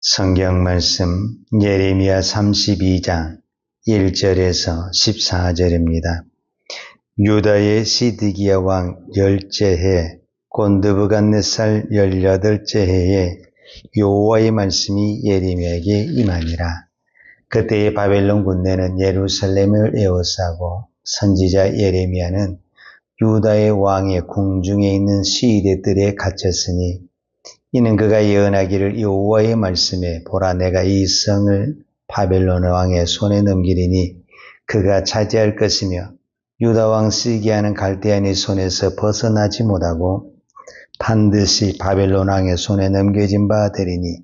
성경 말씀 예레미야 32장 1절에서 14절입니다. 유다의 시드기야 왕 10째 해 곧 느부갓네살 18째 해에 여호와의 말씀이 예레미야에게 임하니라. 그때의 바벨론 군대는 예루살렘을 에워싸고 선지자 예레미야는 유다의 왕의 궁중에 있는 시대들에 갇혔으니 이는 그가 예언하기를 여호와의 말씀에 보라 내가 이 성을 바벨론 왕의 손에 넘기리니 그가 차지할 것이며 유다 왕 시기야는 갈대아인의 손에서 벗어나지 못하고 반드시 바벨론 왕의 손에 넘겨진 바 되리니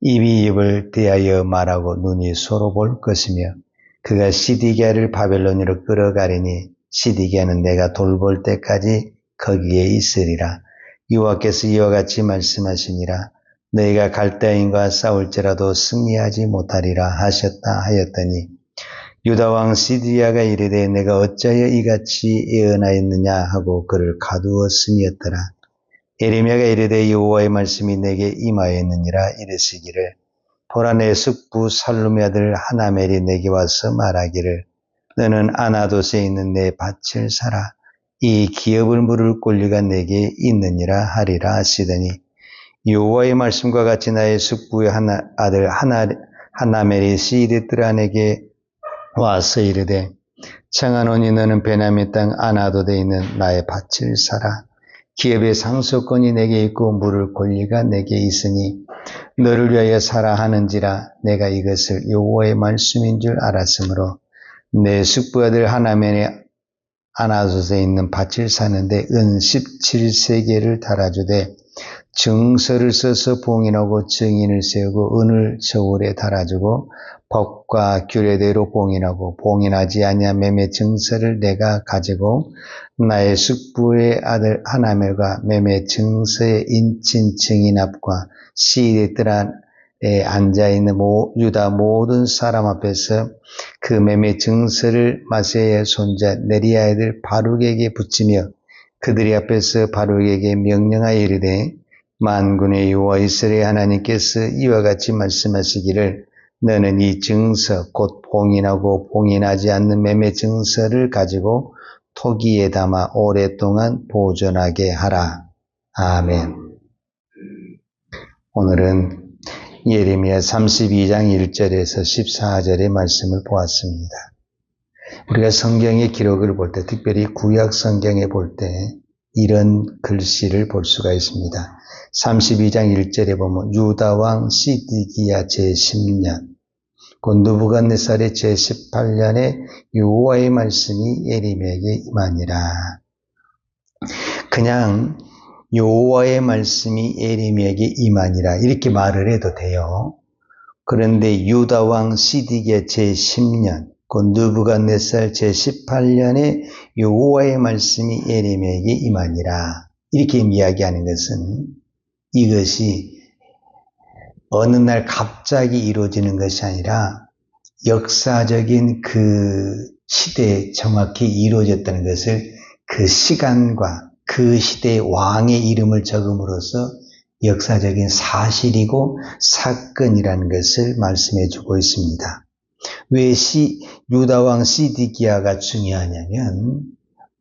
입이 입을 대하여 말하고 눈이 서로 볼 것이며 그가 시드기야를 바벨론으로 끌어가리니 시드기야는 내가 돌볼 때까지 거기에 있으리라. 여호와께서 이와 같이 말씀하시니라. 너희가 갈대아인과 싸울지라도 승리하지 못하리라 하셨다 하였더니 유다 왕 시드기야가 이르되 내가 어찌하여 이같이 예언하였느냐 하고 그를 가두었음이었더라. 예레미야가 이르되 여호와의 말씀이 내게 임하였느니라 이르시기를 보라 내 숙부 살룸의 아들 하나멜이 내게 와서 말하기를 너는 아나돗에 있는 내 밭을 사라. 이 기업을 물을 권리가 내게 있느니라 하리라 하시더니 여호와의 말씀과 같이 나의 숙부의 아들 하나멜이 시드기야에게 와서 이르되 청하노니 너는 베냐민 땅 아나돗에 있는 나의 밭을 사라. 기업의 상속권이 내게 있고 물을 권리가 내게 있으니 너를 위하여 사라 하는지라. 내가 이것을 여호와의 말씀인 줄 알았으므로 내 숙부 아들 하나멜이 아나돗에 있는 밭을 사는데 은 17세겔을 달아주되 증서를 써서 봉인하고 증인을 세우고 은을 저울에 달아주고 법과 규례대로 봉인하고 봉인하지 아니한 매매 증서를 내가 가지고 나의 숙부의 아들 하나멜과 매매 증서의 인친 증인 앞과 시대들에 앉아있는 유다 모든 사람 앞에서 그 매매 증서를 마세야의 손자 네리야의 아들 바룩에게 붙이며 그들이 앞에서 바룩에게 명령하여 이르되 만군의 여호와 이스라엘 하나님께서 이와 같이 말씀하시기를 너는 이 증서 곧 봉인하고 봉인하지 않는 매매 증서를 가지고 토기에 담아 오랫동안 보존하게 하라. 아멘. 오늘은 예레미야 32장 1절에서 14절의 말씀을 보았습니다. 우리가 성경의 기록을 볼 때, 특별히 구약 성경에 볼 때 이런 글씨를 볼 수가 있습니다. 32장 1절에 보면 유다 왕 시드기야 제10년 곧 느부갓네살의 제18년에 여호와의 말씀이 예레미야에게 임하니라. 그냥 여호와의 말씀이 예레미야에게 임하니라 이렇게 말을 해도 돼요. 그런데 유다 왕 시드기야 제10년 곧 느부갓네살 제18년에 여호와의 말씀이 예레미야에게 임하니라 이렇게 이야기하는 것은 이것이 어느 날 갑자기 이루어지는 것이 아니라 역사적인 그 시대에 정확히 이루어졌다는 것을 그 시간과 그 시대의 왕의 이름을 적음으로써 역사적인 사실이고 사건이라는 것을 말씀해 주고 있습니다. 왜 유다 왕 시드기야가 중요하냐면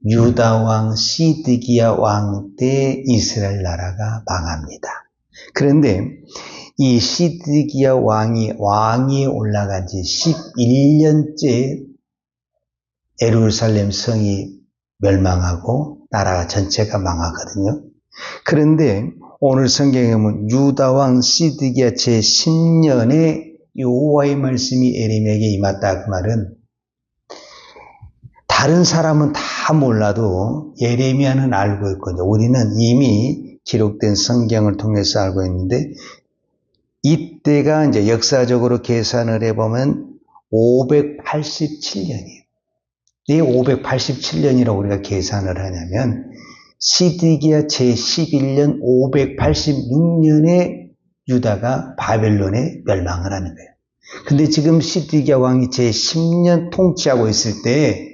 유다 왕 시드기야 왕 때 이스라엘 나라가 망합니다. 그런데 이 시드기야 왕이 올라간 지 11년째 예루살렘 성이 멸망하고 나라가 전체가 망하거든요. 그런데 오늘 성경에 보면 유다 왕 시드기야 제10년에 여호와의 말씀이 예레미야에게 임했다 그 말은 다른 사람은 다 몰라도 예레미야는 알고 있거든요. 우리는 이미 기록된 성경을 통해서 알고 있는데 이때가 이제 역사적으로 계산을 해보면 587년이에요. 왜 587년이라고 우리가 계산을 하냐면 시드기야 제11년 586년에 유다가 바벨론에 멸망을 하는 거예요. 근데 지금 시드기야 왕이 제10년 통치하고 있을 때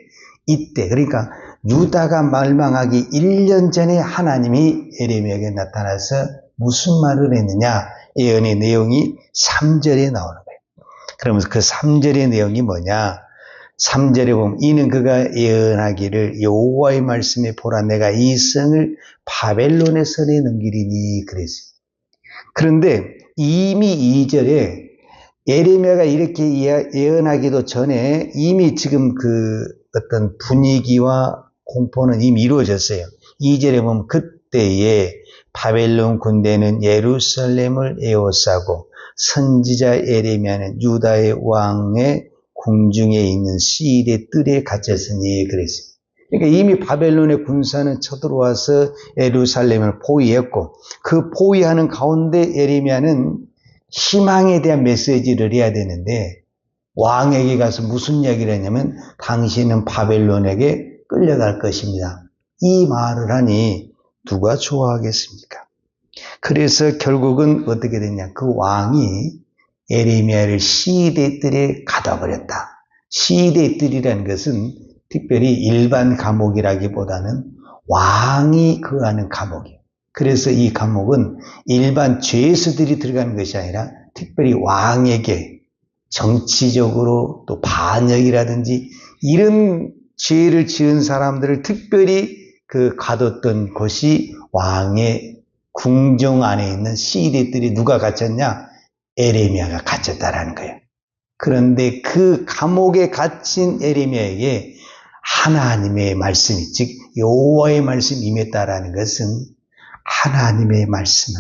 이때 그러니까 유다가 멸망하기 1년 전에 하나님이 예레미야에게 나타나서 무슨 말을 했느냐 예언의 내용이 3절에 나오는 거예요. 그러면서 그 3절의 내용이 뭐냐? 3절에 보면 이는 그가 예언하기를 여호와의 말씀에 보라 내가 이 성을 바벨론의 손에 넘기리니 그랬어요. 그런데 이미 2절에 예레미야가 이렇게 예언하기도 전에 이미 지금 그 어떤 분위기와 공포는 이미 이루어졌어요. 2절에 보면 그때에 바벨론 군대는 예루살렘을 에워싸고 선지자 예레미야는 유다의 왕의 궁중에 있는 시일의 뜰에 갇혔으니 그랬어요. 그러니까 이미 바벨론의 군사는 쳐들어와서 예루살렘을 포위했고 그 포위하는 가운데 예레미야는 희망에 대한 메시지를 해야 되는데 왕에게 가서 무슨 이야기를 했냐면 당신은 바벨론에게 끌려갈 것입니다. 이 말을 하니 누가 좋아하겠습니까? 그래서 결국은 어떻게 됐냐? 그 왕이 예레미야를 시대 뜰에 가둬버렸다. 시대 뜰이라는 것은 특별히 일반 감옥이라기보다는 왕이 거하는 감옥이에요. 그래서 이 감옥은 일반 죄수들이 들어가는 것이 아니라 특별히 왕에게 정치적으로 또 반역이라든지 이런 죄를 지은 사람들을 특별히 가뒀던 곳이 왕의 궁정 안에 있는 시대들이 누가 갇혔냐? 예레미야가 갇혔다라는 거예요. 그런데 그 감옥에 갇힌 예레미야에게 하나님의 말씀이 즉 여호와의 말씀이 임했다라는 것은 하나님의 말씀은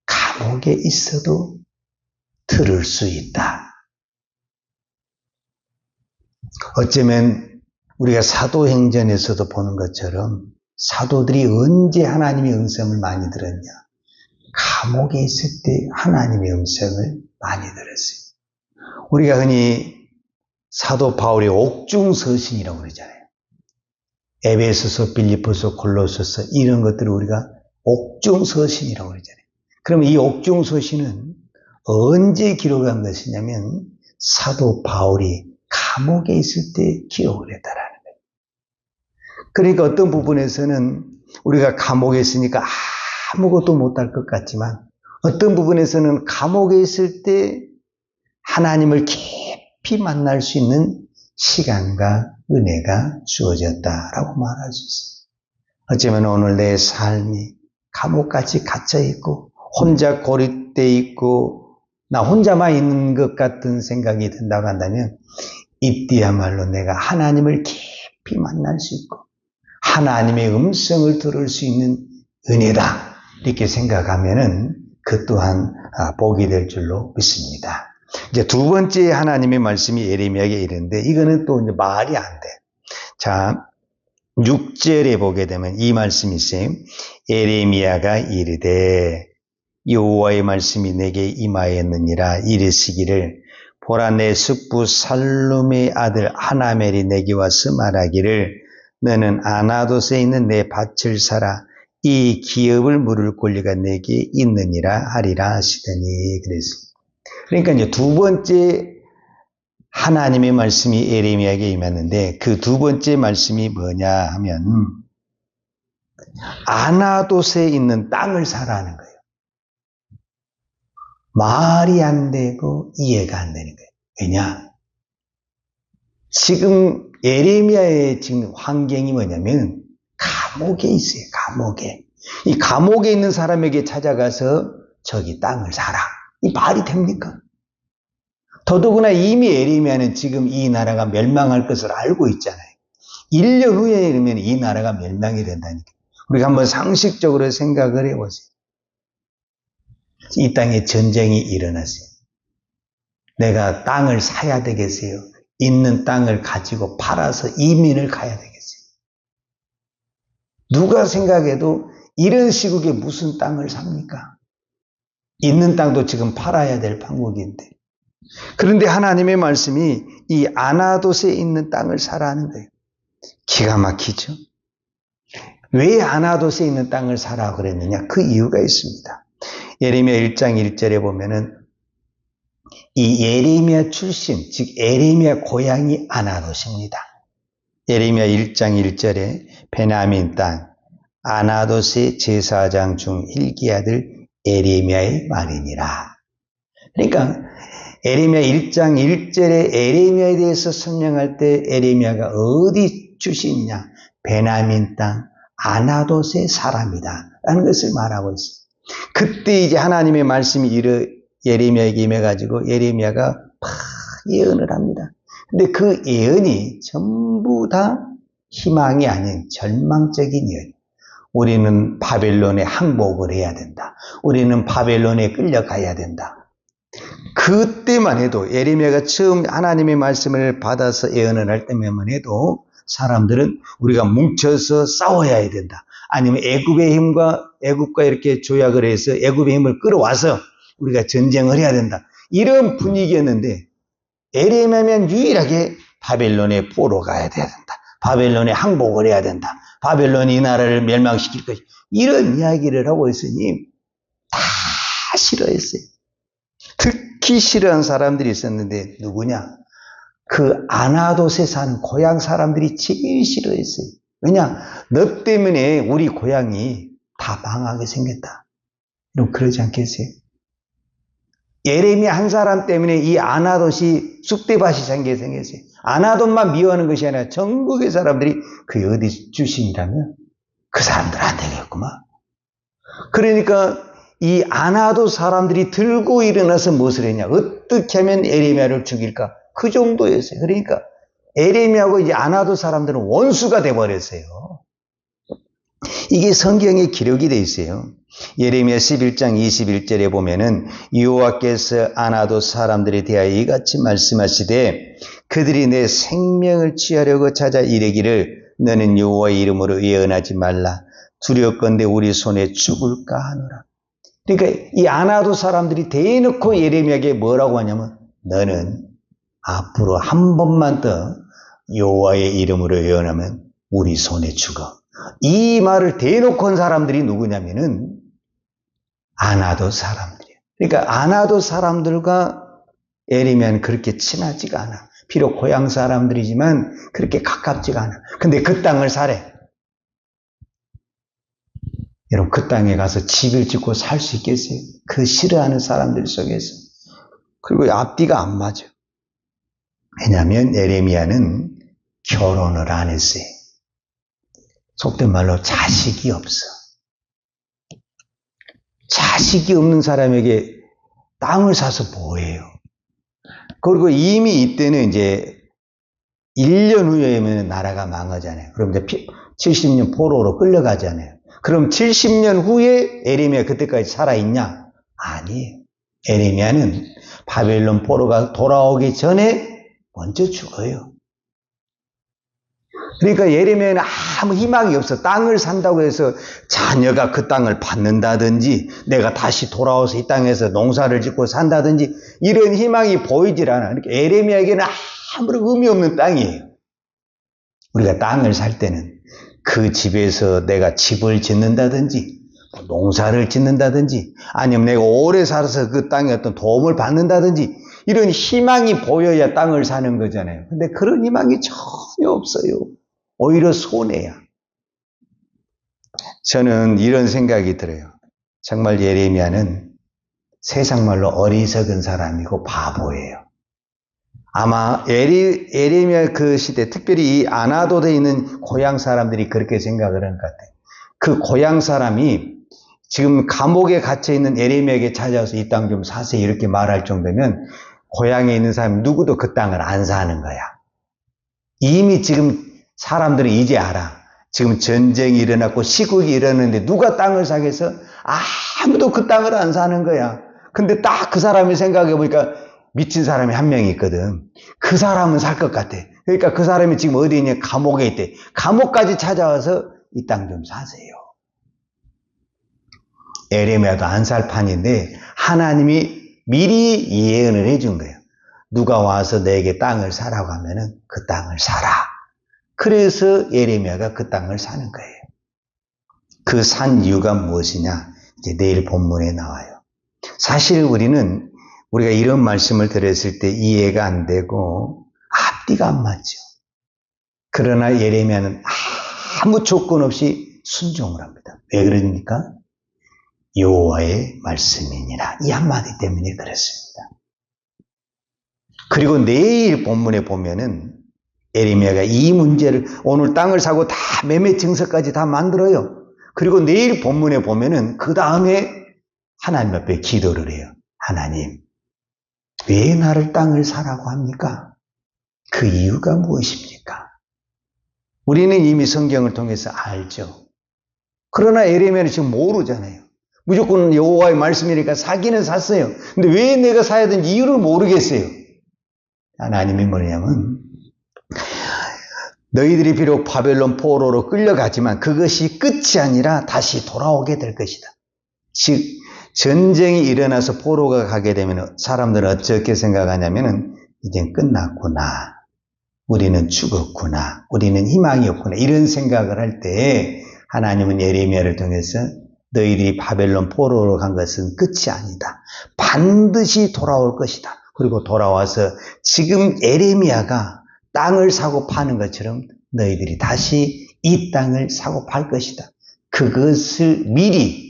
감옥에 있어도 들을 수 있다. 어쩌면 우리가 사도행전에서도 보는 것처럼 사도들이 언제 하나님의 음성을 많이 들었냐? 감옥에 있을 때 하나님의 음성을 많이 들었어요. 우리가 흔히 사도 바울의 옥중서신이라고 그러잖아요. 에베소서, 빌립보서, 골로새서 이런 것들을 우리가 옥중서신이라고 그러잖아요. 그러면 이 옥중서신은 언제 기록한 것이냐면 사도 바울이 감옥에 있을 때 기록을 했다라는 거예요. 그러니까 어떤 부분에서는 우리가 감옥에 있으니까 아무것도 못할 것 같지만 어떤 부분에서는 감옥에 있을 때 하나님을 깊이 만날 수 있는 시간과 은혜가 주어졌다라고 말할 수 있어요. 어쩌면 오늘 내 삶이 감옥같이 갇혀있고 혼자 고립되어 있고 나 혼자만 있는 것 같은 생각이 든다고 한다면 이때야말로 내가 하나님을 깊이 만날 수 있고 하나님의 음성을 들을 수 있는 은혜다 이렇게 생각하면은 그 또한 복이 될 줄로 믿습니다. 이제 두 번째 하나님의 말씀이 예레미야에게 이르는데 이거는 또 이제 말이 안 돼. 자, 6절에 보게 되면 이 말씀이 있어요. 예레미야가 이르되 여호와의 말씀이 내게 임하였느니라 이르시기를 보라 내 숙부 살룸의 아들 하나멜이 내게 와서 말하기를 너는 아나돗에 있는 내 밭을 사라 이 기업을 물을 권리가 내게 있느니라 하리라 하시더니 그랬습니다. 그러니까 이제 두 번째 하나님의 말씀이 예레미야에게 임했는데 그 두 번째 말씀이 뭐냐 하면 아나돗에 있는 땅을 사라는 거예요. 말이 안 되고 이해가 안 되는 거예요. 왜냐? 지금 예레미야의 지금 환경이 뭐냐면 감옥에 있어요. 감옥에. 이 감옥에 있는 사람에게 찾아가서 저기 땅을 사라. 이 말이 됩니까? 더더구나 이미 예레미야는 지금 이 나라가 멸망할 것을 알고 있잖아요. 1년 후에 이르면 이 나라가 멸망이 된다니까. 우리가 한번 상식적으로 생각을 해보세요. 이 땅에 전쟁이 일어났어요. 내가 땅을 사야 되겠어요? 있는 땅을 가지고 팔아서 이민을 가야 되겠어요? 누가 생각해도 이런 시국에 무슨 땅을 삽니까? 있는 땅도 지금 팔아야 될 판국인데. 그런데 하나님의 말씀이 이 아나돗에 있는 땅을 사라는 거예요. 기가 막히죠? 왜 아나돗에 있는 땅을 사라고 그랬느냐? 그 이유가 있습니다. 예레미야 1장 1절에 보면은 이 예레미야 출신, 즉 예레미야 고향이 아나돗입니다. 예레미야 1장 1절에 베냐민 땅 아나돗의 제사장 중 hil기 아들 에레미야의 말이니라. 그러니까 에레미야 1장 1절에 에레미야에 대해서 설명할 때 에레미야가 어디 출신이냐? 베냐민 땅 아나돗의 사람이다 라는 것을 말하고 있어요. 그때 이제 하나님의 말씀이 예레미야에게 임해가지고 예레미야가 막 예언을 합니다. 근데 그 예언이 전부 다 희망이 아닌 절망적인 예언. 우리는 바벨론에 항복을 해야 된다. 우리는 바벨론에 끌려가야 된다. 그때만 해도 예레미야가 처음 하나님의 말씀을 받아서 예언을 할 때만 해도 사람들은 우리가 뭉쳐서 싸워야 된다. 아니면 애굽과 이렇게 조약을 해서 애굽의 힘을 끌어와서 우리가 전쟁을 해야 된다. 이런 분위기였는데 에레미야면 유일하게 바벨론에 포로 가야 된다. 바벨론에 항복을 해야 된다. 바벨론이 이 나라를 멸망시킬 것이다. 이런 이야기를 하고 있으니 다 싫어했어요. 특히 싫어하는 사람들이 있었는데 누구냐? 그 아나돗에 사는 고향 사람들이 제일 싫어했어요. 왜냐? 너 때문에 우리 고향이 다 망하게 생겼다. 여러분 그러지 않겠어요? 예레미야 한 사람 때문에 이 아나돗이 쑥대밭이 생겼어요. 아나돗만 미워하는 것이 아니라 전국의 사람들이 그게 어디 출신이라면 그 사람들 안 되겠구만. 그러니까 이 아나돗 사람들이 들고 일어나서 무엇을 했냐? 어떻게 하면 에레미야를 죽일까? 그 정도였어요. 그러니까 에레미야하고 이제 아나돗 사람들은 원수가 돼버렸어요. 이게 성경에 기록이 되어 있어요. 예레미야 11장 21절에 보면은 여호와께서 아나돗 사람들에 대하여 이같이 말씀하시되 그들이 내 생명을 취하려고 찾아 이르기를 너는 여호와의 이름으로 예언하지 말라. 두렵건대 우리 손에 죽을까 하노라. 그러니까 이 아나돗 사람들이 대놓고 예레미야에게 뭐라고 하냐면 너는 앞으로 한 번만 더 여호와의 이름으로 예언하면 우리 손에 죽어. 이 말을 대놓고 한 사람들이 누구냐면은 아나돗 사람들이에요. 그러니까 아나돗 사람들과 에레미야는 그렇게 친하지가 않아. 비록 고향 사람들이지만 그렇게 가깝지가 않아. 근데 그 땅을 사래. 여러분 그 땅에 가서 집을 짓고 살 수 있겠어요? 그 싫어하는 사람들 속에서. 그리고 앞뒤가 안 맞아. 왜냐하면 에레미야는 결혼을 안 했어요. 속된 말로 자식이 없어. 자식이 없는 사람에게 땅을 사서 뭐해요? 그리고 이미 이때는 이제 1년 후에면 나라가 망하잖아요. 그럼 이제 70년 포로로 끌려가잖아요. 그럼 70년 후에 에레미야 그때까지 살아있냐? 아니에요. 에레미야는 바벨론 포로가 돌아오기 전에 먼저 죽어요. 그러니까 예레미야는 아무 희망이 없어. 땅을 산다고 해서 자녀가 그 땅을 받는다든지 내가 다시 돌아와서 이 땅에서 농사를 짓고 산다든지 이런 희망이 보이질 않아. 그러니까 예레미야에게는 아무런 의미 없는 땅이에요. 우리가 땅을 살 때는 그 집에서 내가 집을 짓는다든지 농사를 짓는다든지 아니면 내가 오래 살아서 그 땅에 어떤 도움을 받는다든지 이런 희망이 보여야 땅을 사는 거잖아요. 근데 그런 희망이 전혀 없어요. 오히려 손해야. 저는 이런 생각이 들어요. 정말 예레미야는 세상 말로 어리석은 사람이고 바보예요. 아마 예레미야 그 시대, 특별히 이 아나돗에 있는 고향 사람들이 그렇게 생각을 하는 것 같아요. 그 고향 사람이 지금 감옥에 갇혀있는 예레미야에게 찾아와서 이 땅 좀 사세요 이렇게 말할 정도면 고향에 있는 사람 누구도 그 땅을 안 사는 거야. 이미 지금 사람들은 이제 알아. 지금 전쟁이 일어났고 시국이 일어났는데 누가 땅을 사겠어? 아무도 그 땅을 안 사는 거야. 근데 딱 그 사람이 생각해 보니까 미친 사람이 한 명이 있거든. 그 사람은 살 것 같아. 그러니까 그 사람이 지금 어디 있냐? 감옥에 있대. 감옥까지 찾아와서 이 땅 좀 사세요. 에레미야도 안 살 판인데 하나님이 미리 예언을 해준 거예요. 누가 와서 내게 땅을 사라고 하면은 그 땅을 사라. 그래서 예레미야가 그 땅을 사는 거예요. 그 산 이유가 무엇이냐? 이제 내일 본문에 나와요. 사실 우리가 이런 말씀을 들었을 때 이해가 안 되고 앞뒤가 안 맞죠. 그러나 예레미야는 아무 조건 없이 순종을 합니다. 왜 그러니까? 여호와의 말씀이니라. 이 한마디 때문에 그렇습니다. 그리고 내일 본문에 보면은 에레미야가 이 문제를 오늘 땅을 사고 다 매매 증서까지 다 만들어요. 그리고 내일 본문에 보면은 그 다음에 하나님 앞에 기도를 해요. 하나님, 왜 나를 땅을 사라고 합니까? 그 이유가 무엇입니까? 우리는 이미 성경을 통해서 알죠. 그러나 에레미야는 지금 모르잖아요. 무조건 여호와의 말씀이니까 사기는 샀어요. 근데 왜 내가 사야 되는지 이유를 모르겠어요. 하나님이 뭐냐면 너희들이 비록 바벨론 포로로 끌려가지만 그것이 끝이 아니라 다시 돌아오게 될 것이다. 즉 전쟁이 일어나서 포로가 가게 되면 사람들은 어떻게 생각하냐면은 이젠 끝났구나. 우리는 죽었구나. 우리는 희망이 없구나. 이런 생각을 할 때 하나님은 예레미야를 통해서 너희들이 바벨론 포로로 간 것은 끝이 아니다. 반드시 돌아올 것이다. 그리고 돌아와서 지금 예레미야가 땅을 사고 파는 것처럼 너희들이 다시 이 땅을 사고 팔 것이다. 그것을 미리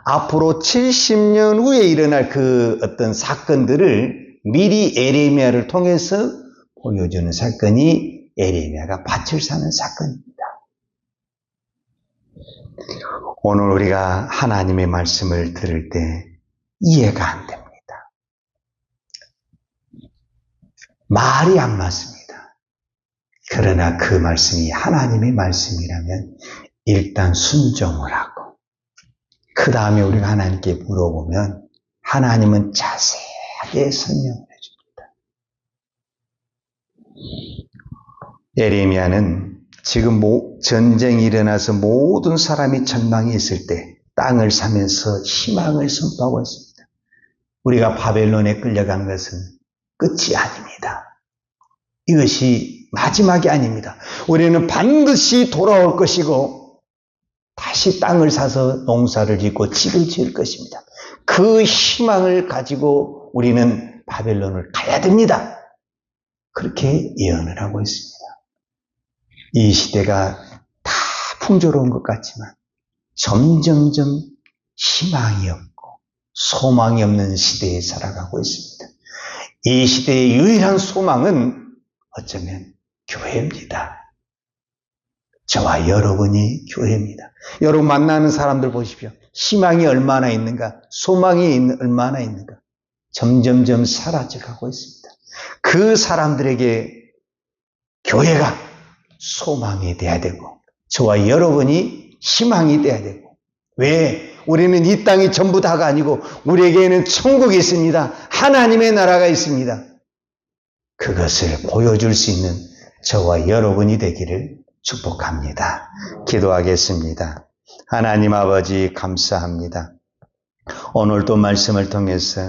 앞으로 70년 후에 일어날 그 어떤 사건들을 미리 예레미야를 통해서 보여주는 사건이 예레미야가 밭을 사는 사건입니다. 오늘 우리가 하나님의 말씀을 들을 때 이해가 안 됩니다. 말이 안 맞습니다. 그러나 그 말씀이 하나님의 말씀이라면 일단 순종을 하고 그 다음에 우리가 하나님께 물어보면 하나님은 자세하게 설명을 해줍니다. 예레미야는 지금 전쟁이 일어나서 모든 사람이 전망이 있을 때 땅을 사면서 희망을 선포하고 있습니다. 우리가 바벨론에 끌려간 것은 끝이 아닙니다. 이것이 마지막이 아닙니다. 우리는 반드시 돌아올 것이고 다시 땅을 사서 농사를 짓고 집을 지을 것입니다. 그 희망을 가지고 우리는 바벨론을 가야 됩니다. 그렇게 예언을 하고 있습니다. 이 시대가 다 풍조로운 것 같지만 점점점 희망이 없고 소망이 없는 시대에 살아가고 있습니다. 이 시대의 유일한 소망은 어쩌면 교회입니다. 저와 여러분이 교회입니다. 여러분 만나는 사람들 보십시오. 희망이 얼마나 있는가, 소망이 얼마나 있는가. 점점점 사라져가고 있습니다. 그 사람들에게 교회가 소망이 돼야 되고 저와 여러분이 희망이 돼야 되고 왜? 우리는 이 땅이 전부 다가 아니고 우리에게는 천국이 있습니다. 하나님의 나라가 있습니다. 그것을 보여줄 수 있는 저와 여러분이 되기를 축복합니다. 기도하겠습니다. 하나님 아버지 감사합니다. 오늘도 말씀을 통해서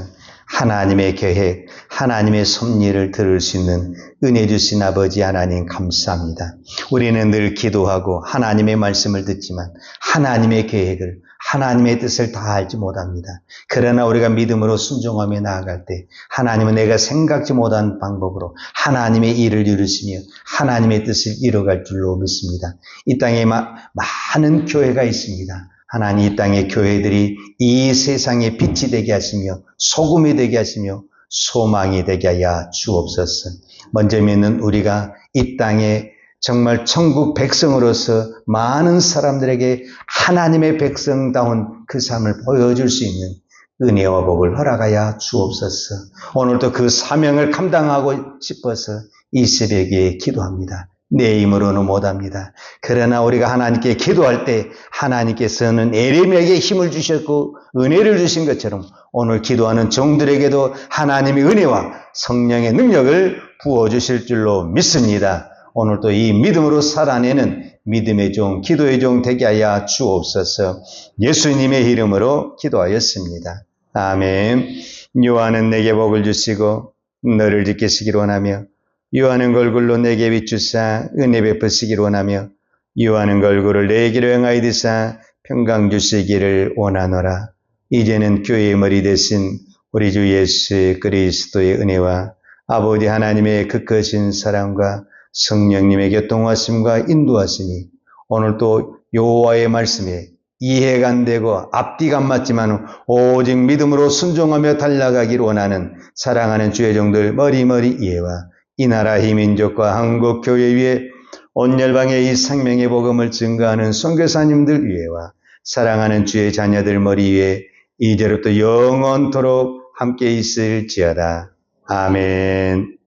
하나님의 계획, 하나님의 섭리를 들을 수 있는 은혜 주신 아버지 하나님 감사합니다. 우리는 늘 기도하고 하나님의 말씀을 듣지만 하나님의 계획을, 하나님의 뜻을 다 알지 못합니다. 그러나 우리가 믿음으로 순종하며 나아갈 때 하나님은 내가 생각지 못한 방법으로 하나님의 일을 이루시며 하나님의 뜻을 이뤄갈 줄로 믿습니다. 이 땅에 많은 교회가 있습니다. 하나님 이 땅의 교회들이 이 세상의 빛이 되게 하시며 소금이 되게 하시며 소망이 되게 하여 주옵소서. 먼저 믿는 우리가 이 땅에 정말 천국 백성으로서 많은 사람들에게 하나님의 백성다운 그 삶을 보여줄 수 있는 은혜와 복을 허락하여 주옵소서. 오늘도 그 사명을 감당하고 싶어서 이 새벽에 기도합니다. 내 힘으로는 못합니다. 그러나 우리가 하나님께 기도할 때 하나님께서는 에레미야에게 힘을 주셨고 은혜를 주신 것처럼 오늘 기도하는 종들에게도 하나님의 은혜와 성령의 능력을 부어주실 줄로 믿습니다. 오늘도 이 믿음으로 살아내는 믿음의 종, 기도의 종 되게 하여 주옵소서. 예수님의 이름으로 기도하였습니다. 아멘. 요한은 내게 복을 주시고 너를 지키시기를 원하며 요한은 걸굴로 내게 비추사 은혜 베푸시기를 원하며 요한은 걸굴을 내 길을 행하여 드사 평강 주시기를 원하노라. 이제는 교회의 머리 되신 우리 주 예수 그리스도의 은혜와 아버지 하나님의 그 크신 사랑과 성령님의 교통하심과 인도하심이 오늘도 여호와의 말씀에 이해가 안 되고 앞뒤가 안 맞지만 오직 믿음으로 순종하며 달려가길 원하는 사랑하는 주의 종들 머리머리 이해와 이 나라 이 민족과 한국 교회 위에 온 열방에 이 생명의 복음을 증거하는 선교사님들 위에와 사랑하는 주의 자녀들 머리 위에 이제로부터 영원토록 함께 있을지어다. 아멘.